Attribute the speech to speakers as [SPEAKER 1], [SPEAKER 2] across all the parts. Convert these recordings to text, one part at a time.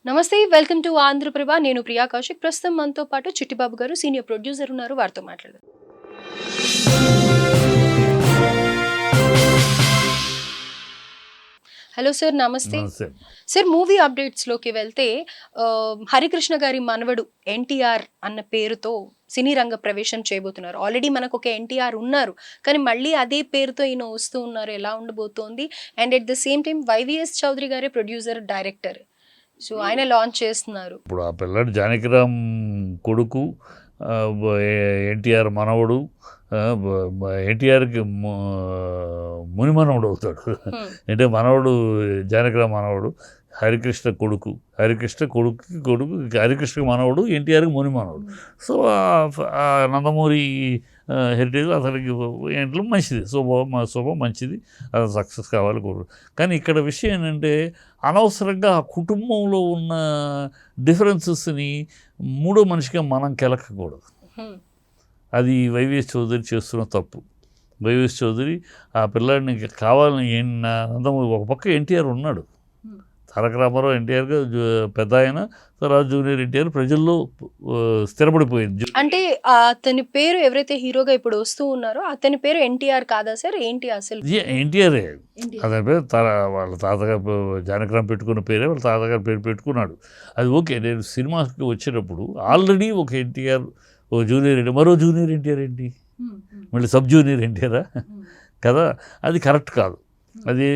[SPEAKER 1] నమస్తే, welcome to Andhraprabha. నేను ప్రియా కౌశిక్. ప్రస్తుతం మనతో పాటు చిట్టిబాబు గారు సీనియర్ ప్రొడ్యూసర్ ఉన్నారు. వారితో మాట్లాడదాం. హలో సార్, నమస్తే సార్. మూవీ అప్డేట్స్లోకి వెళ్తే హరికృష్ణ గారి మనవడు ఎన్టీఆర్ అన్న పేరుతో సినీ రంగ ప్రవేశం చేయబోతున్నారు. ఆల్రెడీ మనకు ఒక ఎన్టీఆర్ ఉన్నారు, కానీ మళ్ళీ అదే పేరుతో ఈయన వస్తూ ఉన్నారు. ఎలా ఉండబోతోంది? And at the same time YVS Chowdary గారే ప్రొడ్యూసర్, డైరెక్టర్. సో ఆయన లాంచ్ చేస్తున్నారు.
[SPEAKER 2] ఇప్పుడు ఆ పిల్లాడు జానకిరామ్ కొడుకు, ఎన్టీఆర్ మనవడు, ఎన్టీఆర్కి మునిమనవుడు అవుతాడు. అంటే మనవడు జానకిరామ్ మనవడు, హరికృష్ణ కొడుకు, హరికృష్ణ హరికృష్ణకి మనవడు, ఎన్టీఆర్కి మునిమనవుడు. సో ఆ నందమూరి హెరిటేజ్ అతనికి ఇంట్లో మంచిది, శుభం మంచిది, అది సక్సెస్ కావాలి కోరు. కానీ ఇక్కడ విషయం ఏంటంటే అనవసరంగా ఆ కుటుంబంలో ఉన్న డిఫరెన్సెస్ని మూడో మనిషిగా మనం కెలకకూడదు. అది వైవిఎస్ చౌదరి చేస్తున్న తప్పు. వైవిఎస్ చౌదరి ఆ పిల్లాడిని కావాలని నందమూరి ఒక పక్క ఎన్టీఆర్ ఉన్నాడు, తారక రామారావు ఎన్టీఆర్గా పెద్ద ఆయన, తర్వాత జూనియర్ ఎన్టీఆర్ ప్రజల్లో స్థిరపడిపోయింది.
[SPEAKER 1] అంటే అతని పేరు ఎవరైతే హీరోగా ఇప్పుడు వస్తూ ఉన్నారో అతని పేరు ఎన్టీఆర్ కాదా సార్? ఏంటి అసలు?
[SPEAKER 2] ఎన్టీఆరే అతని పేరు. వాళ్ళ తాతగారు జానకిరామ్ పెట్టుకున్న పేరే వాళ్ళ తాతగారు పేరు పెట్టుకున్నాడు. అది ఓకే. నేను సినిమాకి వచ్చేటప్పుడు ఆల్రెడీ ఒక ఎన్టీఆర్, ఓ జూనియర్ ఎన్టీఆర్, మరో జూనియర్ ఎన్టీఆర్ ఏంటి, మళ్ళీ సబ్ జూనియర్ ఎన్టీఆరా కదా? అది కరెక్ట్ కాదు. అది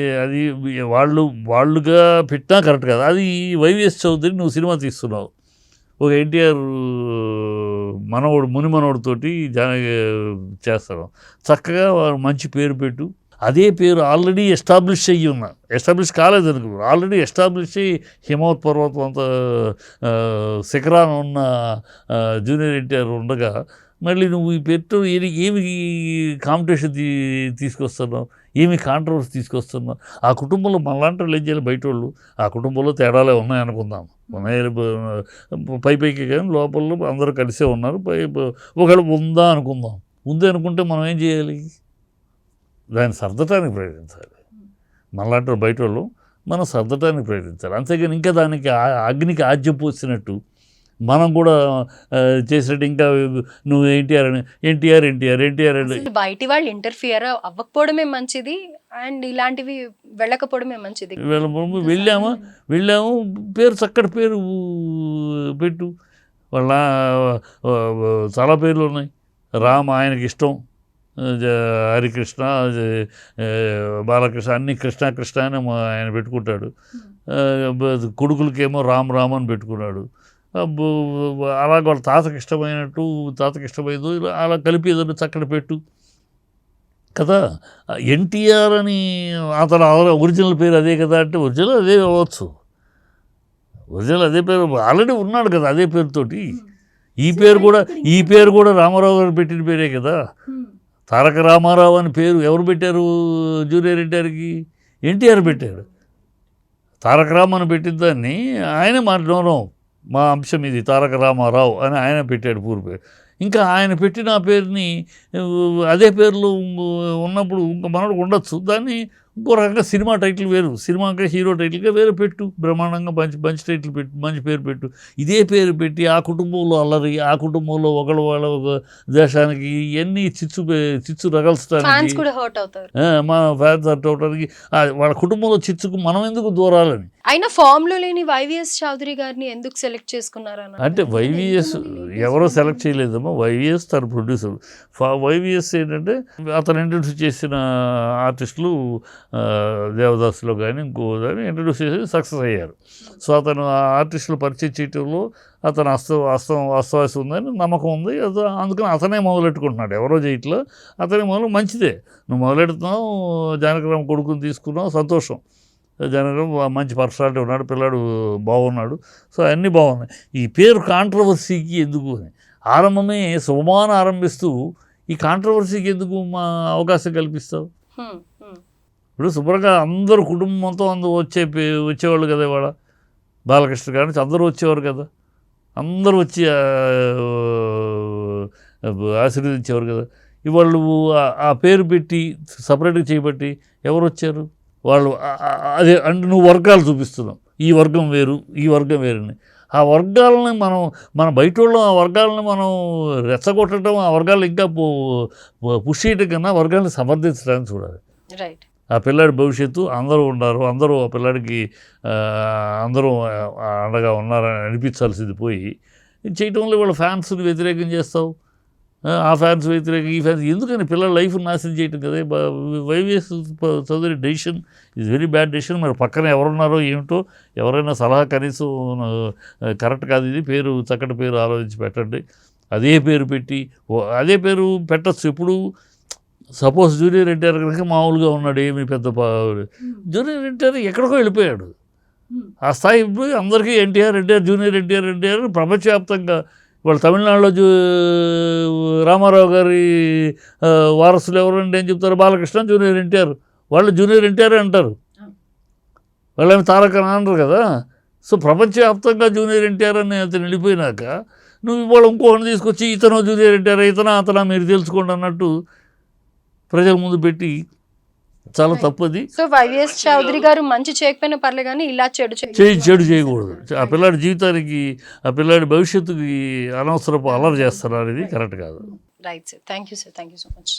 [SPEAKER 2] వాళ్ళుగా పెట్టినా కరెక్ట్ కాదు. అది వైవిఎస్ చౌదరి నువ్వు సినిమా తీస్తున్నావు, ఒక ఎన్టీఆర్ మనవడు ముని మనవడితోటి చేస్తాను, చక్కగా మంచి పేరు పెట్టు. అదే పేరు ఆల్రెడీ ఎస్టాబ్లిష్ అయ్యి ఉన్నా, ఎస్టాబ్లిష్ కాలేదు అనుకో, ఆల్రెడీ ఎస్టాబ్లిష్ అయ్యి హిమవత్ పర్వతం అంత శిఖరాన ఉన్న జూనియర్ ఎన్టీఆర్ ఉండగా మళ్ళీ నువ్వు ఈ పెట్టు ఏమి కాంపిటీషన్ తీసుకొస్తున్నావు, ఏమి కాంట్రవర్సీ తీసుకొస్తున్నావు? ఆ కుటుంబంలో మనలాంటి వాళ్ళు ఏం చేయాలి? బయట వాళ్ళు ఆ కుటుంబంలో తేడాలే ఉన్నాయనుకుందాం, పైకి కానీ లోపల అందరూ కలిసే ఉన్నారు, ఒకవేళ ఉందా అనుకుందాం. ఉంది అనుకుంటే మనం ఏం చేయాలి? దాన్ని సర్దటానికి ప్రయత్నించాలి. మనలాంటి బయట వాళ్ళు మనం సర్దటానికి ప్రయత్నించాలి. అంతేగాని ఇంకా దానికి అగ్నికి ఆజ్యం పోసినట్టు మనం కూడా చేసినట్టు ఇంకా నువ్వు ఎన్టీఆర్ అని ఎన్టీఆర్
[SPEAKER 1] బయటి వాళ్ళు ఇంటర్ఫియర్ అవ్వకపోవడమే మంచిది, అండ్ ఇలాంటివి వెళ్ళకపోవడమే మంచిది.
[SPEAKER 2] వెళ్ళాము పేరు చక్కటి పేరు పెట్టు. వాళ్ళ చాలా పేర్లు ఉన్నాయి. రామ్ ఆయనకి ఇష్టం, హరికృష్ణ, బాలకృష్ణ, అన్ని కృష్ణ అని ఆయన పెట్టుకుంటాడు. కొడుకులకేమో రామ్ అని పెట్టుకున్నాడు. అలాగ వాళ్ళ తాతకి ఇష్టమైనట్టు, తాతకి ఇష్టమైందో అలా కలిపి ఏదైనా చక్కటి పెట్టు కదా. ఎన్టీఆర్ అని అతను ఒరిజినల్ పేరు అదే కదా అంటే ఒరిజినల్ అదే అవ్వచ్చు, ఒరిజినల్ అదే పేరు ఆల్రెడీ ఉన్నాడు కదా అదే పేరుతోటి. ఈ పేరు కూడా రామారావు గారు పెట్టిన పేరే కదా. తారక రామారావు అని పేరు ఎవరు పెట్టారు? జూనియర్ ఎన్టీఆర్కి ఎన్టీఆర్ పెట్టారు. తారక రామ్ అని పెట్టిన దాన్ని ఆయన మా అంశం ఇది తారక రామారావు అని ఆయన పెట్టాడు పూర్వ పేరు. ఇంకా ఆయన పెట్టిన ఆ పేరుని అదే పేర్లు ఉన్నప్పుడు ఇంకా మనకు ఉండొచ్చు. దాన్ని ఇంకో రకంగా సినిమా టైటిల్ వేరు, సినిమాకి హీరో టైటిల్గా వేరే పెట్టు, బ్రహ్మాండంగా మంచి టైటిల్ పెట్టు, మంచి పేరు పెట్టు. ఇదే పేరు పెట్టి ఆ కుటుంబంలో అల్లరి, ఆ కుటుంబంలో వాళ్ళ ఒక దేశానికి ఇవన్నీ చిచ్చు రగల్చడానికి, మా ఫ్యాన్స్ హర్ట్ అవడానికి, వాళ్ళ కుటుంబంలో చిచ్చుకు మనం ఎందుకు దూరాలని.
[SPEAKER 1] అయినా ఫామ్ లో లేని వైవిఎస్ చౌదరి గారిని ఎందుకు సెలెక్ట్ చేసుకున్నారని
[SPEAKER 2] అంటే వైవిఎస్ ఎవరో సెలెక్ట్ చేయలేదమ్మా, వైవిఎస్ తన ప్రొడ్యూసర్. వైవిఎస్ ఏంటంటే అతను ఇంట్రడ్యూస్ చేసిన ఆర్టిస్టులు దేవదాసులో కానీ ఇంకో కానీ ఇంట్రడ్యూస్ చేసి సక్సెస్ అయ్యారు. సో అతను ఆ ఆర్టిస్టులు పరిచయం చేయటంలో అతను వాస్తవాసి ఉందని నమ్మకం ఉంది. అందుకని అతనే మొదలెట్టుకుంటున్నాడు, ఎవరో చేయట్లో అతనే మంచిదే. నువ్వు మొదలెడుతున్నావు, జానకిరామ్ కొడుకుని తీసుకున్నావు, సంతోషం. జనగం మంచి పర్సనాలిటీ ఉన్నాడు, పిల్లాడు బాగున్నాడు. సో అన్నీ బాగున్నాయి. ఈ పేరు కాంట్రవర్సీకి ఎందుకు అని ఆరంభమే శుభమాన ఆరంభిస్తూ ఈ కాంట్రవర్సీకి ఎందుకు అవకాశం కల్పిస్తావు? ఇప్పుడు శుభ్రంగా అందరూ కుటుంబంతో వచ్చేవాళ్ళు కదా. ఇవాళ బాలకృష్ణ గారి నుంచి అందరూ వచ్చేవారు కదా, అందరూ వచ్చి ఆశీర్వదించేవారు కదా. ఇవాళ ఆ పేరు పెట్టి సపరేట్గా చేయబట్టి ఎవరు వచ్చారు? వాళ్ళు అదే అంటే నువ్వు వర్గాలు చూపిస్తున్నావు. ఈ వర్గం వేరు ఈ వర్గం వేరని. ఆ వర్గాలని మన బయట వాళ్ళు ఆ వర్గాలని మనం రెచ్చగొట్టడం, ఆ వర్గాలు ఇంకా పుష్ చేయడం కన్నా వర్గాన్ని సమర్థించడానికి చూడాలి.
[SPEAKER 1] రైట్.
[SPEAKER 2] ఆ పిల్లాడి భవిష్యత్తు అందరూ ఉన్నారు, అందరూ ఆ పిల్లాడికి అందరూ అండగా ఉన్నారని అనిపించాల్సింది పోయి చేయటం వల్ల వాళ్ళ ఫ్యాన్స్ని వ్యతిరేకం చేస్తావు. ఆ ఫ్యాన్స్ వ్యతిరేకం, ఈ ఫ్యాన్స్ ఎందుకని పిల్లల లైఫ్ నాశనం చేయటం కదా. YVS Chowdary decision is very bad decision. మరి పక్కన ఎవరున్నారో ఏమిటో ఎవరైనా సలహా కనీసం కరెక్ట్ కాదు, ఇది పేరు చక్కటి పేరు ఆలోచించి పెట్టండి. అదే పేరు పెట్టి అదే పేరు పెట్టచ్చు. ఎప్పుడు సపోజ్ జూనియర్ ఎన్టీఆర్ కనుక మామూలుగా ఉన్నాడు, ఏమి పెద్ద జూనియర్ ఎన్టీఆర్ ఎక్కడికో వెళ్ళిపోయాడు. ఆ స్థాయి ఇప్పుడు అందరికీ ఎన్టీఆర్ జూనియర్ ఎన్టీఆర్ ప్రపంచవ్యాప్తంగా. వాళ్ళు తమిళనాడులో రామారావు గారి వారసులు ఎవరండి అని చెప్తారు, బాలకృష్ణ జూనియర్ ఎన్టీఆర్, వాళ్ళు జూనియర్ ఎన్టీఆర్ అంటారు, వాళ్ళేమి తారక అనరు కదా. సో ప్రపంచవ్యాప్తంగా జూనియర్ ఎన్టీఆర్ అని అతను వెళ్ళిపోయినాక నువ్వు ఇవాళ ఇంకోని తీసుకొచ్చి ఇతను జూనియర్ ఎన్టీఆర్ అతను మీరు తెలుసుకోండి అన్నట్టు ప్రజల ముందు పెట్టి చాలా తప్పది.
[SPEAKER 1] సో వైవిఎస్ చౌదరి గారు మంచి చేయకపోయినా పర్లే కానీ ఇలా చెడు
[SPEAKER 2] చేయకూడదు. ఆ పిల్లాడి జీవితానికి, ఆ పిల్లాడి భవిష్యత్తుకి అనవసరపు అల్లరి చేస్తారు అనేది కరెక్ట్ కాదు.
[SPEAKER 1] Right sir. Thank you sir. Thank you so much.